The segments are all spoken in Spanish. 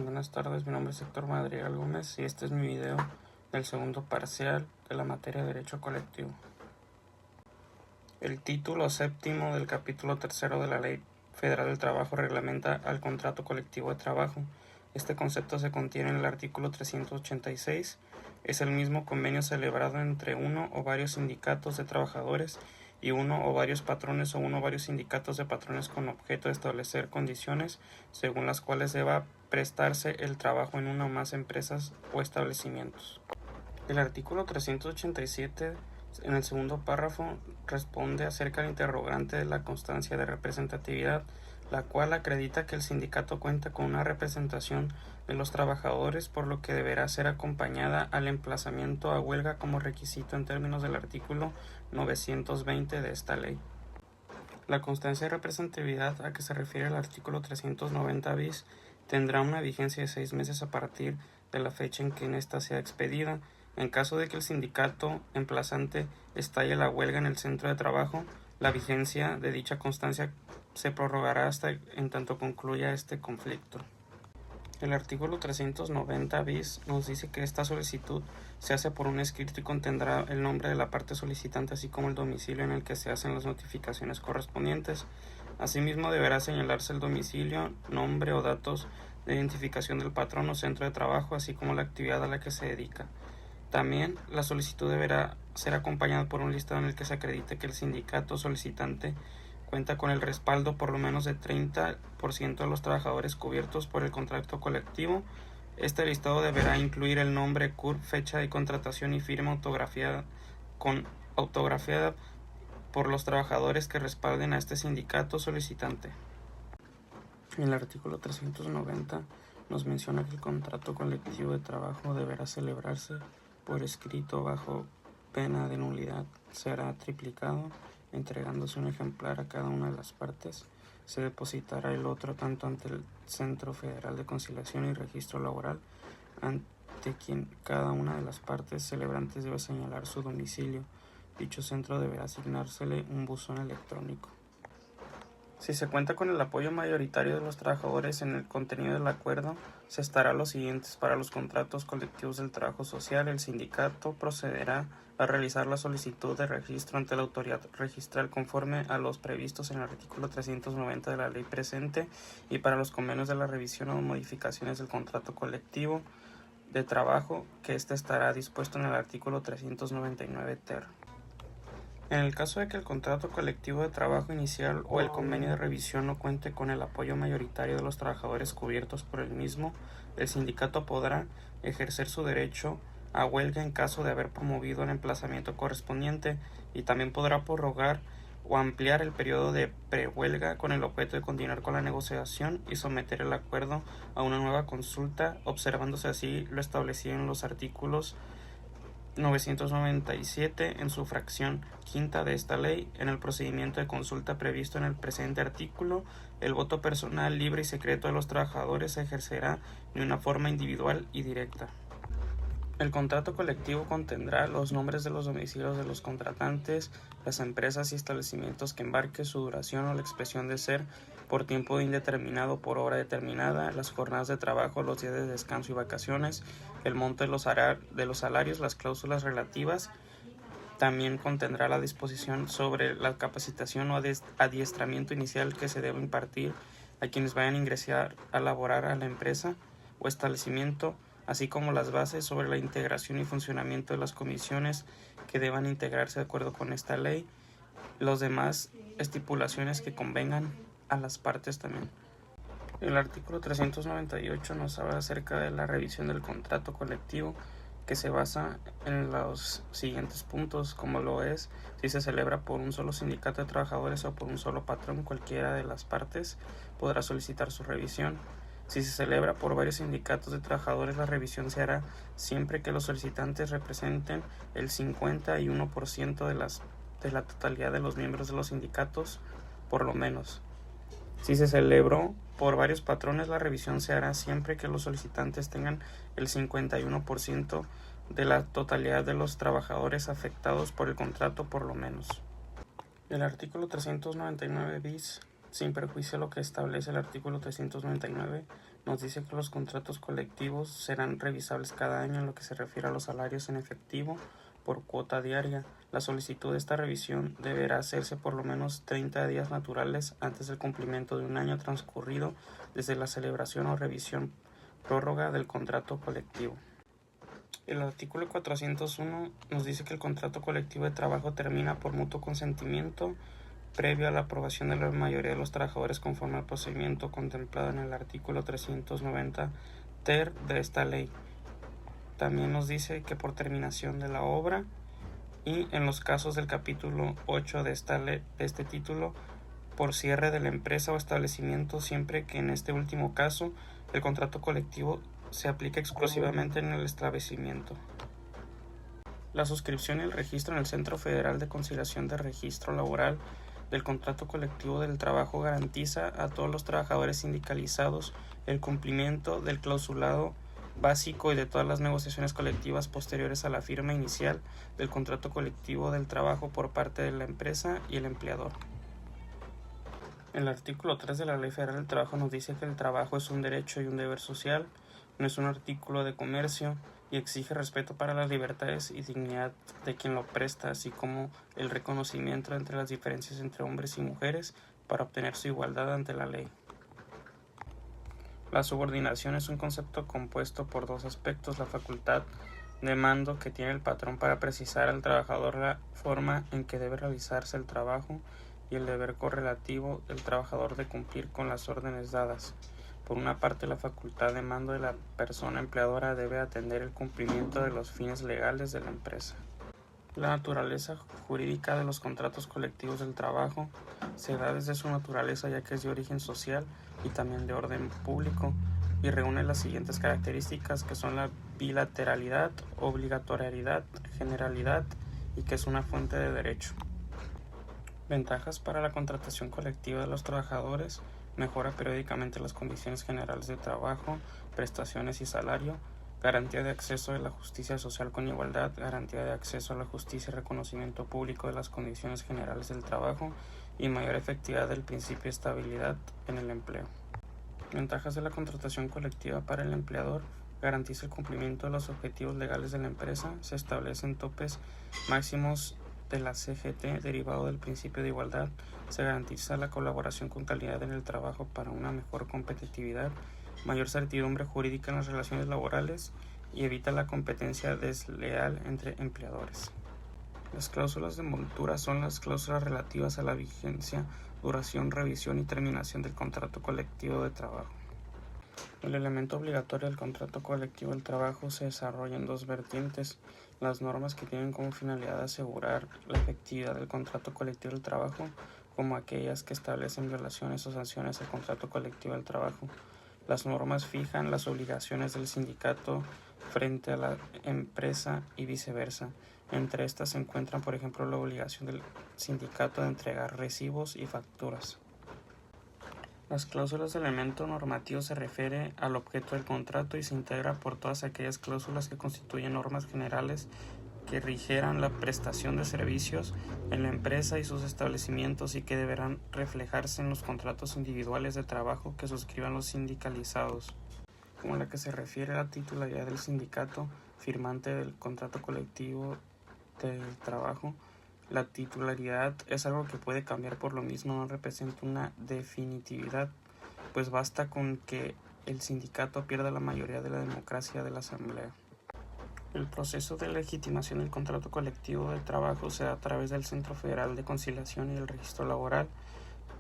Buenas tardes, mi nombre es Héctor Madrigal Gómez y este es mi video del segundo parcial de la materia de Derecho Colectivo. El título séptimo del capítulo tercero de la Ley Federal del Trabajo reglamenta al contrato colectivo de trabajo. Este concepto se contiene en el artículo 386. Es el mismo convenio celebrado entre uno o varios sindicatos de trabajadores y uno o varios patrones o uno o varios sindicatos de patrones con objeto de establecer condiciones según las cuales deba prestarse el trabajo en una o más empresas o establecimientos. El artículo 387 en el segundo párrafo responde acerca del interrogante de la constancia de representatividad, la cual acredita que el sindicato cuenta con una representación de los trabajadores, por lo que deberá ser acompañada al emplazamiento a huelga como requisito en términos del artículo 920 de esta ley. La constancia de representatividad a que se refiere el artículo 390 bis tendrá una vigencia de 6 meses a partir de la fecha en que ésta sea expedida. En caso de que el sindicato emplazante estalle la huelga en el centro de trabajo, la vigencia de dicha constancia se prorrogará hasta en tanto concluya este conflicto. El artículo 390 bis nos dice que esta solicitud se hace por un escrito y contendrá el nombre de la parte solicitante, así como el domicilio en el que se hacen las notificaciones correspondientes. Asimismo, deberá señalarse el domicilio, nombre o datos de identificación del patrón o centro de trabajo, así como la actividad a la que se dedica. También, la solicitud deberá ser acompañada por un listado en el que se acredite que el sindicato solicitante cuenta con el respaldo por lo menos de 30% de los trabajadores cubiertos por el contrato colectivo. Este listado deberá incluir el nombre, CURP, fecha de contratación y firma autografiada por los trabajadores que respalden a este sindicato solicitante. El artículo 390 nos menciona que el contrato colectivo de trabajo deberá celebrarse por escrito bajo pena de nulidad. Será triplicado, entregándose un ejemplar a cada una de las partes. Se depositará el otro tanto ante el Centro Federal de Conciliación y Registro Laboral, ante quien cada una de las partes celebrantes debe señalar su domicilio. Dicho centro deberá asignársele un buzón electrónico. Si se cuenta con el apoyo mayoritario de los trabajadores en el contenido del acuerdo, se estará los siguientes. Para los contratos colectivos del trabajo social, el sindicato procederá a realizar la solicitud de registro ante la autoridad registral conforme a los previstos en el artículo 390 de la ley presente, y para los convenios de la revisión o modificaciones del contrato colectivo de trabajo, que estará dispuesto en el artículo 399 ter. En el caso de que el contrato colectivo de trabajo inicial o el convenio de revisión no cuente con el apoyo mayoritario de los trabajadores cubiertos por el mismo, el sindicato podrá ejercer su derecho a huelga en caso de haber promovido el emplazamiento correspondiente, y también podrá prorrogar o ampliar el periodo de prehuelga con el objeto de continuar con la negociación y someter el acuerdo a una nueva consulta, observándose así lo establecido en los artículos 997 en su fracción quinta de esta ley. En el procedimiento de consulta previsto en el presente artículo, el voto personal, libre y secreto de los trabajadores se ejercerá de una forma individual y directa. El contrato colectivo contendrá los nombres de los domicilios de los contratantes, las empresas y establecimientos que embarque, su duración o la expresión de ser por tiempo indeterminado por hora determinada, las jornadas de trabajo, los días de descanso y vacaciones, el monto de los salarios, las cláusulas relativas. También contendrá la disposición sobre la capacitación o adiestramiento inicial que se debe impartir a quienes vayan a ingresar a laborar a la empresa o establecimiento, así como las bases sobre la integración y funcionamiento de las comisiones que deban integrarse de acuerdo con esta ley, los demás estipulaciones que convengan a las partes también. El artículo 398 nos habla acerca de la revisión del contrato colectivo, que se basa en los siguientes puntos, como lo es: si se celebra por un solo sindicato de trabajadores o por un solo patrón, cualquiera de las partes podrá solicitar su revisión. Si se celebra por varios sindicatos de trabajadores, la revisión se hará siempre que los solicitantes representen el 51% de la totalidad de los miembros de los sindicatos, por lo menos. Si se celebró por varios patrones, la revisión se hará siempre que los solicitantes tengan el 51% de la totalidad de los trabajadores afectados por el contrato, por lo menos. El artículo 399 bis, sin perjuicio de lo que establece el artículo 399, nos dice que los contratos colectivos serán revisables cada año en lo que se refiere a los salarios en efectivo por cuota diaria. La solicitud de esta revisión deberá hacerse por lo menos 30 días naturales antes del cumplimiento de un año transcurrido desde la celebración o revisión prórroga del contrato colectivo. El artículo 401 nos dice que el contrato colectivo de trabajo termina por mutuo consentimiento previo a la aprobación de la mayoría de los trabajadores conforme al procedimiento contemplado en el artículo 390 ter de esta ley. También nos dice que por terminación de la obra y en los casos del capítulo 8 de este título, por cierre de la empresa o establecimiento, siempre que en este último caso el contrato colectivo se aplica exclusivamente en el establecimiento. La suscripción y el registro en el Centro Federal de Conciliación de Registro Laboral del contrato colectivo del trabajo garantiza a todos los trabajadores sindicalizados el cumplimiento del clausulado básico y de todas las negociaciones colectivas posteriores a la firma inicial del contrato colectivo del trabajo por parte de la empresa y el empleador. El artículo 3 de la Ley Federal del Trabajo nos dice que el trabajo es un derecho y un deber social, no es un artículo de comercio y exige respeto para las libertades y dignidad de quien lo presta, así como el reconocimiento entre las diferencias entre hombres y mujeres para obtener su igualdad ante la ley. La subordinación es un concepto compuesto por dos aspectos: la facultad de mando que tiene el patrón para precisar al trabajador la forma en que debe realizarse el trabajo y el deber correlativo del trabajador de cumplir con las órdenes dadas. Por una parte, la facultad de mando de la persona empleadora debe atender el cumplimiento de los fines legales de la empresa. La naturaleza jurídica de los contratos colectivos del trabajo se da desde su naturaleza, ya que es de origen social y también de orden público, y reúne las siguientes características, que son la bilateralidad, obligatoriedad, generalidad y que es una fuente de derecho. Ventajas para la contratación colectiva de los trabajadores: mejora periódicamente las condiciones generales de trabajo, prestaciones y salario, garantía de acceso a la justicia social con igualdad, garantía de acceso a la justicia y reconocimiento público de las condiciones generales del trabajo y mayor efectividad del principio de estabilidad en el empleo. Ventajas de la contratación colectiva para el empleador: garantiza el cumplimiento de los objetivos legales de la empresa, se establecen topes máximos de la CGT derivado del principio de igualdad, se garantiza la colaboración con calidad en el trabajo para una mejor competitividad, mayor certidumbre jurídica en las relaciones laborales y evita la competencia desleal entre empleadores. Las cláusulas de envoltura son las cláusulas relativas a la vigencia, duración, revisión y terminación del contrato colectivo de trabajo. El elemento obligatorio del contrato colectivo del trabajo se desarrolla en dos vertientes: las normas que tienen como finalidad asegurar la efectividad del contrato colectivo del trabajo, como aquellas que establecen violaciones o sanciones al contrato colectivo del trabajo. Las normas fijan las obligaciones del sindicato frente a la empresa y viceversa. Entre estas se encuentran, por ejemplo, la obligación del sindicato de entregar recibos y facturas. Las cláusulas del elemento normativo se refiere al objeto del contrato y se integra por todas aquellas cláusulas que constituyen normas generales que rigerán la prestación de servicios en la empresa y sus establecimientos y que deberán reflejarse en los contratos individuales de trabajo que suscriban los sindicalizados, como la que se refiere a la titularidad del sindicato firmante del contrato colectivo del trabajo. La titularidad es algo que puede cambiar, por lo mismo no representa una definitividad, pues basta con que el sindicato pierda la mayoría de la democracia de la asamblea. El proceso de legitimación del contrato colectivo de trabajo se da a través del Centro Federal de Conciliación y el Registro Laboral.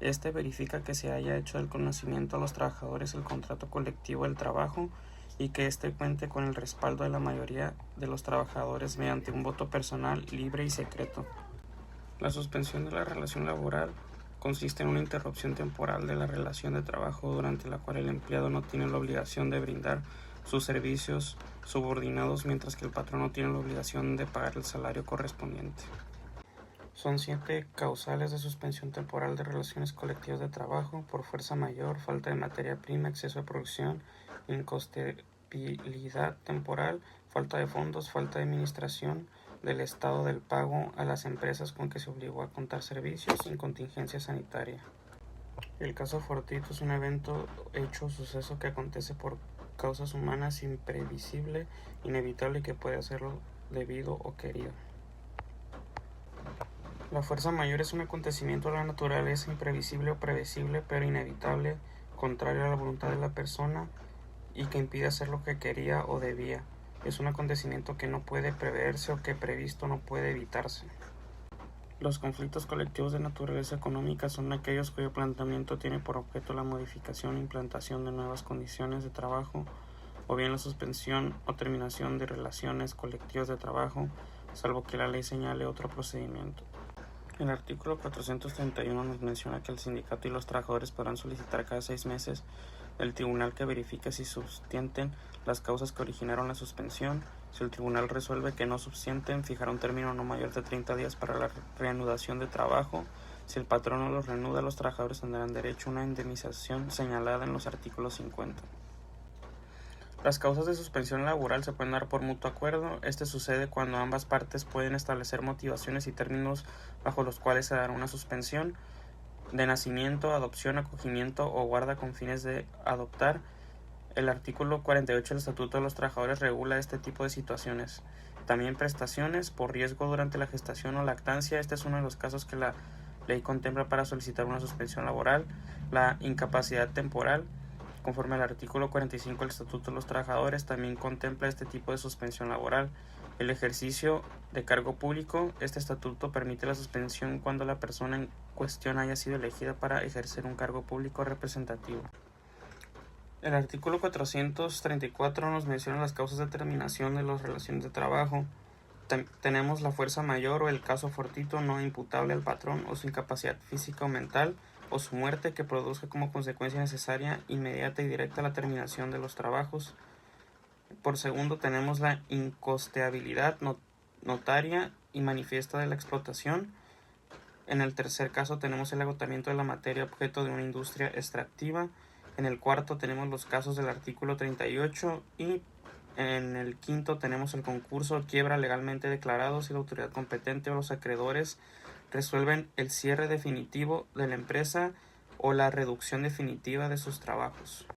Este verifica que se haya hecho del conocimiento a los trabajadores el contrato colectivo del trabajo y que éste cuente con el respaldo de la mayoría de los trabajadores mediante un voto personal, libre y secreto. La suspensión de la relación laboral consiste en una interrupción temporal de la relación de trabajo durante la cual el empleado no tiene la obligación de brindar sus servicios subordinados, mientras que el patrón no tiene la obligación de pagar el salario correspondiente. Son 7 causales de suspensión temporal de relaciones colectivas de trabajo: por fuerza mayor, falta de materia prima, exceso de producción, incosteabilidad temporal, falta de fondos, falta de administración del estado del pago a las empresas con que se obligó a contar servicios, y contingencia sanitaria. El caso fortuito es un evento, hecho o suceso que acontece por causas humanas, imprevisible, inevitable y que puede hacerlo debido o querido. La fuerza mayor es un acontecimiento de la naturaleza imprevisible o previsible, pero inevitable, contrario a la voluntad de la persona y que impide hacer lo que quería o debía. Es un acontecimiento que no puede preverse o que previsto no puede evitarse. Los conflictos colectivos de naturaleza económica son aquellos cuyo planteamiento tiene por objeto la modificación e implantación de nuevas condiciones de trabajo, o bien la suspensión o terminación de relaciones colectivas de trabajo, salvo que la ley señale otro procedimiento. El artículo 431 nos menciona que el sindicato y los trabajadores podrán solicitar cada 6 meses del tribunal que verifique si subsienten las causas que originaron la suspensión. Si el tribunal resuelve que no subsienten, fijará un término no mayor de 30 días para la reanudación de trabajo. Si el patrón no los reanuda, los trabajadores tendrán derecho a una indemnización señalada en los artículos 50. Las causas de suspensión laboral se pueden dar por mutuo acuerdo. Este sucede cuando ambas partes pueden establecer motivaciones y términos bajo los cuales se dará una suspensión de nacimiento, adopción, acogimiento o guarda con fines de adoptar. El artículo 48 del Estatuto de los Trabajadores regula este tipo de situaciones. También prestaciones por riesgo durante la gestación o lactancia. Este es uno de los casos que la ley contempla para solicitar una suspensión laboral. La incapacidad temporal, conforme al artículo 45 del Estatuto de los Trabajadores, también contempla este tipo de suspensión laboral. El ejercicio de cargo público. Este estatuto permite la suspensión cuando la persona en cuestión haya sido elegida para ejercer un cargo público representativo. El artículo 434 nos menciona las causas de terminación de las relaciones de trabajo. Tenemos la fuerza mayor o el caso fortuito no imputable al patrón o su incapacidad física o mental o su muerte que produzca como consecuencia necesaria, inmediata y directa la terminación de los trabajos. Por segundo tenemos la incosteabilidad notaria y manifiesta de la explotación. En el tercer caso tenemos el agotamiento de la materia objeto de una industria extractiva. En el cuarto tenemos los casos del artículo 38 y en el quinto tenemos el concurso o quiebra legalmente declarado si la autoridad competente o los acreedores resuelven el cierre definitivo de la empresa o la reducción definitiva de sus trabajos.